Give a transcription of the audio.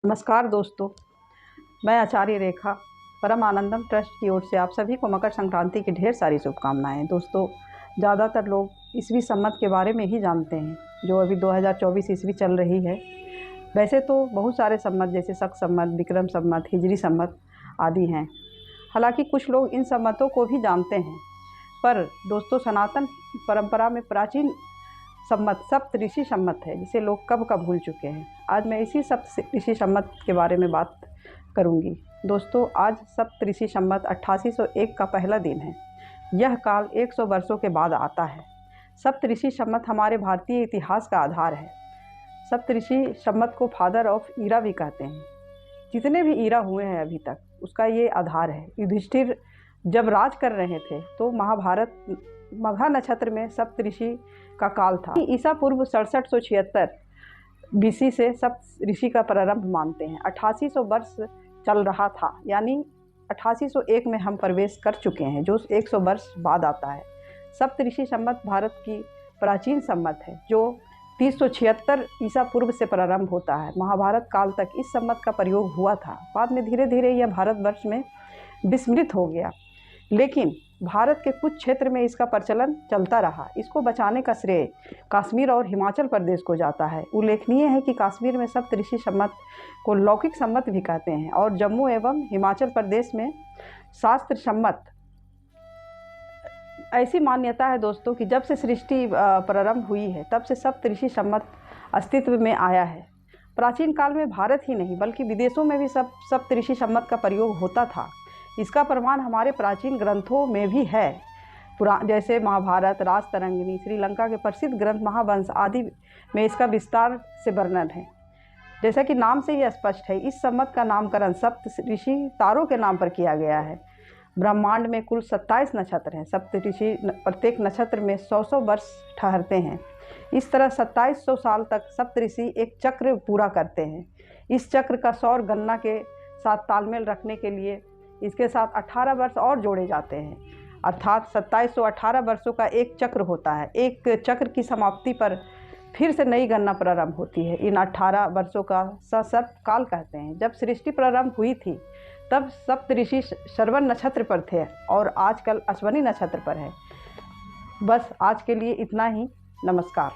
नमस्कार दोस्तों, मैं आचार्य रेखा परम आनंदम ट्रस्ट की ओर से आप सभी को मकर संक्रांति की ढेर सारी शुभकामनाएं। दोस्तों, ज़्यादातर लोग ईसवी संवत के बारे में ही जानते हैं, जो अभी 2024 ईस्वी चल रही है। वैसे तो बहुत सारे संवत जैसे शक संवत, विक्रम संवत, हिजरी संवत आदि हैं। हालांकि कुछ लोग इन संवतों को भी जानते हैं, पर दोस्तों सनातन परंपरा में प्राचीन संवत सप्त ऋषि संवत है, जिसे लोग कब का भूल चुके हैं। आज मैं इसी सप्त ऋषि संवत के बारे में बात करूंगी। दोस्तों, आज सप्त ऋषि संवत 8801 का पहला दिन है। यह काल 100 वर्षों के बाद आता है। सप्त ऋषि संवत हमारे भारतीय इतिहास का आधार है। सप्त ऋषि संवत को फादर ऑफ ईरा भी कहते हैं। जितने भी ईरा हुए हैं अभी तक, उसका ये आधार है। युधिष्ठिर जब राज कर रहे थे तो महाभारत मघा नक्षत्र में सप्त ऋषि का काल था। ईसा पूर्व 6776 BC से सप्त ऋषि का प्रारंभ मानते हैं। 8800 वर्ष चल रहा था, यानी 8801 में हम प्रवेश कर चुके हैं, जो 100 वर्ष बाद आता है। सप्त ऋषि संवत भारत की प्राचीन संवत है, जो 376 ईसा पूर्व से प्रारंभ होता है। महाभारत काल तक इस संवत का प्रयोग हुआ था। बाद में धीरे धीरे यह भारतवर्ष में विस्मृत हो गया, लेकिन भारत के कुछ क्षेत्र में इसका प्रचलन चलता रहा। इसको बचाने का श्रेय कश्मीर और हिमाचल प्रदेश को जाता है। उल्लेखनीय है कि कश्मीर में सप्त ऋषि संवत को लौकिक संवत भी कहते हैं, और जम्मू एवं हिमाचल प्रदेश में शास्त्र संवत। ऐसी मान्यता है दोस्तों कि जब से सृष्टि प्रारंभ हुई है, तब से सप्त ऋषि संवत अस्तित्व में आया है। प्राचीन काल में भारत ही नहीं बल्कि विदेशों में भी सप्त ऋषि संवत का प्रयोग होता था। इसका प्रमाण हमारे प्राचीन ग्रंथों में भी है। जैसे महाभारत, राजतरंगिणी, श्रीलंका के प्रसिद्ध ग्रंथ महावंश आदि में इसका विस्तार से वर्णन है। जैसा कि नाम से ही स्पष्ट है, इस संवत का नामकरण सप्त ऋषि तारों के नाम पर किया गया है। ब्रह्मांड में कुल 27 नक्षत्र हैं। सप्त ऋषि प्रत्येक नक्षत्र में 100 वर्ष ठहरते हैं। इस तरह 2700 साल तक सप्त ऋषि एक चक्र पूरा करते हैं। इस चक्र का सौर गणना के साथ तालमेल रखने के लिए इसके साथ 18 वर्ष और जोड़े जाते हैं, अर्थात 2718 वर्षों का एक चक्र होता है। एक चक्र की समाप्ति पर फिर से नई गणना प्रारंभ होती है। इन 18 वर्षों का सर्प काल कहते हैं। जब सृष्टि प्रारंभ हुई थी, तब सप्त ऋषि श्रवण नक्षत्र पर थे और आजकल अश्विनी नक्षत्र पर है। बस आज के लिए इतना ही। नमस्कार।